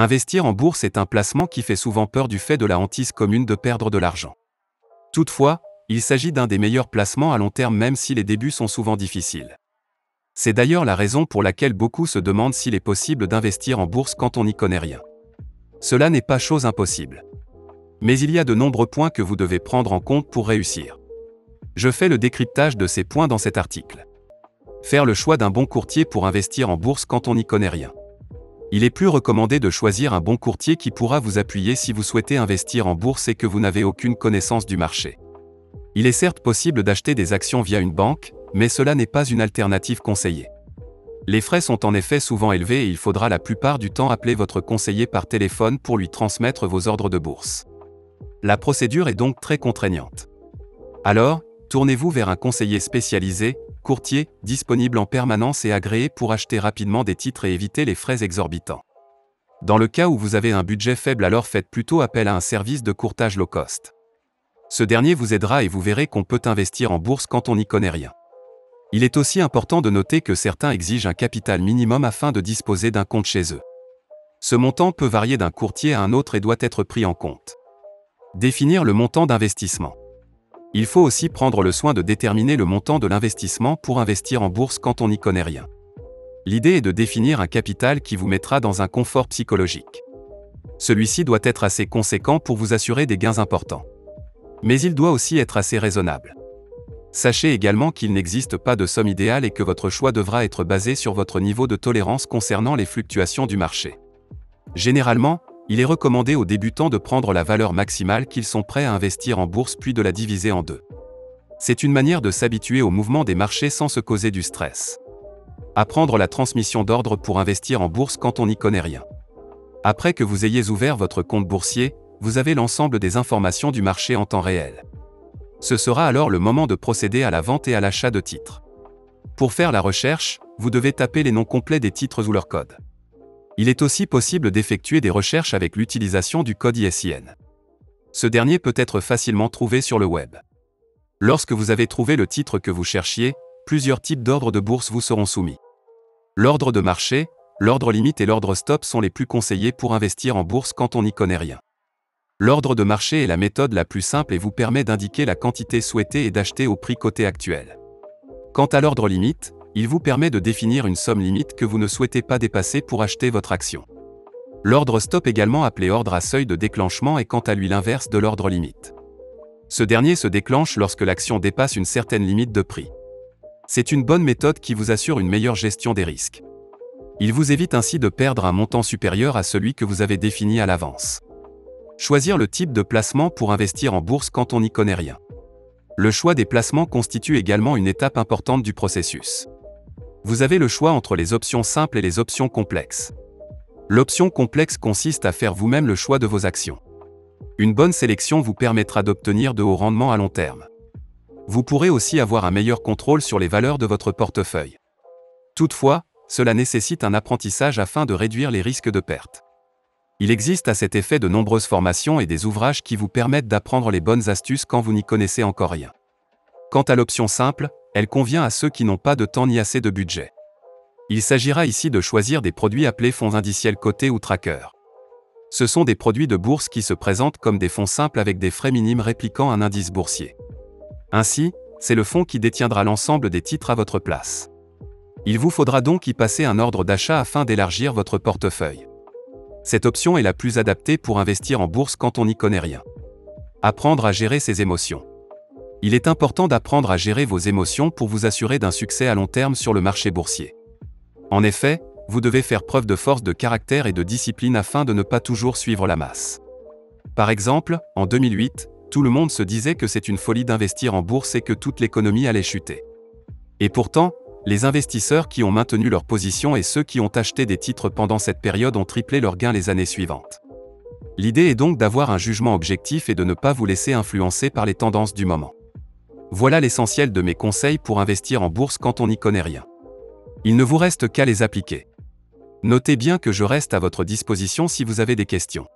Investir en bourse est un placement qui fait souvent peur du fait de la hantise commune de perdre de l'argent. Toutefois, il s'agit d'un des meilleurs placements à long terme même si les débuts sont souvent difficiles. C'est d'ailleurs la raison pour laquelle beaucoup se demandent s'il est possible d'investir en bourse quand on n'y connaît rien. Cela n'est pas chose impossible. Mais il y a de nombreux points que vous devez prendre en compte pour réussir. Je fais le décryptage de ces points dans cet article. Faire le choix d'un bon courtier pour investir en bourse quand on n'y connaît rien. Il est plus recommandé de choisir un bon courtier qui pourra vous appuyer si vous souhaitez investir en bourse et que vous n'avez aucune connaissance du marché. Il est certes possible d'acheter des actions via une banque, mais cela n'est pas une alternative conseillée. Les frais sont en effet souvent élevés et il faudra la plupart du temps appeler votre conseiller par téléphone pour lui transmettre vos ordres de bourse. La procédure est donc très contraignante. Alors, tournez-vous vers un conseiller spécialisé, courtier, disponible en permanence et agréé pour acheter rapidement des titres et éviter les frais exorbitants. Dans le cas où vous avez un budget faible, alors faites plutôt appel à un service de courtage low cost. Ce dernier vous aidera et vous verrez qu'on peut investir en bourse quand on n'y connaît rien. Il est aussi important de noter que certains exigent un capital minimum afin de disposer d'un compte chez eux. Ce montant peut varier d'un courtier à un autre et doit être pris en compte. Définir le montant d'investissement. Il faut aussi prendre le soin de déterminer le montant de l'investissement pour investir en bourse quand on n'y connaît rien. L'idée est de définir un capital qui vous mettra dans un confort psychologique. Celui-ci doit être assez conséquent pour vous assurer des gains importants. Mais il doit aussi être assez raisonnable. Sachez également qu'il n'existe pas de somme idéale et que votre choix devra être basé sur votre niveau de tolérance concernant les fluctuations du marché. Généralement, il est recommandé aux débutants de prendre la valeur maximale qu'ils sont prêts à investir en bourse puis de la diviser en deux. C'est une manière de s'habituer au mouvement des marchés sans se causer du stress. Apprendre la transmission d'ordre pour investir en bourse quand on n'y connaît rien. Après que vous ayez ouvert votre compte boursier, vous avez l'ensemble des informations du marché en temps réel. Ce sera alors le moment de procéder à la vente et à l'achat de titres. Pour faire la recherche, vous devez taper les noms complets des titres ou leur code. Il est aussi possible d'effectuer des recherches avec l'utilisation du code ISIN. Ce dernier peut être facilement trouvé sur le web. Lorsque vous avez trouvé le titre que vous cherchiez, plusieurs types d'ordres de bourse vous seront soumis. L'ordre de marché, l'ordre limite et l'ordre stop sont les plus conseillés pour investir en bourse quand on n'y connaît rien. L'ordre de marché est la méthode la plus simple et vous permet d'indiquer la quantité souhaitée et d'acheter au prix coté actuel. Quant à l'ordre limite, il vous permet de définir une somme limite que vous ne souhaitez pas dépasser pour acheter votre action. L'ordre stop, également appelé ordre à seuil de déclenchement, est quant à lui l'inverse de l'ordre limite. Ce dernier se déclenche lorsque l'action dépasse une certaine limite de prix. C'est une bonne méthode qui vous assure une meilleure gestion des risques. Il vous évite ainsi de perdre un montant supérieur à celui que vous avez défini à l'avance. Choisir le type de placement pour investir en bourse quand on n'y connaît rien. Le choix des placements constitue également une étape importante du processus. Vous avez le choix entre les options simples et les options complexes. L'option complexe consiste à faire vous-même le choix de vos actions. Une bonne sélection vous permettra d'obtenir de hauts rendements à long terme. Vous pourrez aussi avoir un meilleur contrôle sur les valeurs de votre portefeuille. Toutefois, cela nécessite un apprentissage afin de réduire les risques de perte. Il existe à cet effet de nombreuses formations et des ouvrages qui vous permettent d'apprendre les bonnes astuces quand vous n'y connaissez encore rien. Quant à l'option simple, elle convient à ceux qui n'ont pas de temps ni assez de budget. Il s'agira ici de choisir des produits appelés fonds indiciels cotés ou trackers. Ce sont des produits de bourse qui se présentent comme des fonds simples avec des frais minimes répliquant un indice boursier. Ainsi, c'est le fonds qui détiendra l'ensemble des titres à votre place. Il vous faudra donc y passer un ordre d'achat afin d'élargir votre portefeuille. Cette option est la plus adaptée pour investir en bourse quand on n'y connaît rien. Apprendre à gérer ses émotions. Il est important d'apprendre à gérer vos émotions pour vous assurer d'un succès à long terme sur le marché boursier. En effet, vous devez faire preuve de force de caractère et de discipline afin de ne pas toujours suivre la masse. Par exemple, en 2008, tout le monde se disait que c'est une folie d'investir en bourse et que toute l'économie allait chuter. Et pourtant, les investisseurs qui ont maintenu leur position et ceux qui ont acheté des titres pendant cette période ont triplé leurs gains les années suivantes. L'idée est donc d'avoir un jugement objectif et de ne pas vous laisser influencer par les tendances du moment. Voilà l'essentiel de mes conseils pour investir en bourse quand on n'y connaît rien. Il ne vous reste qu'à les appliquer. Notez bien que je reste à votre disposition si vous avez des questions.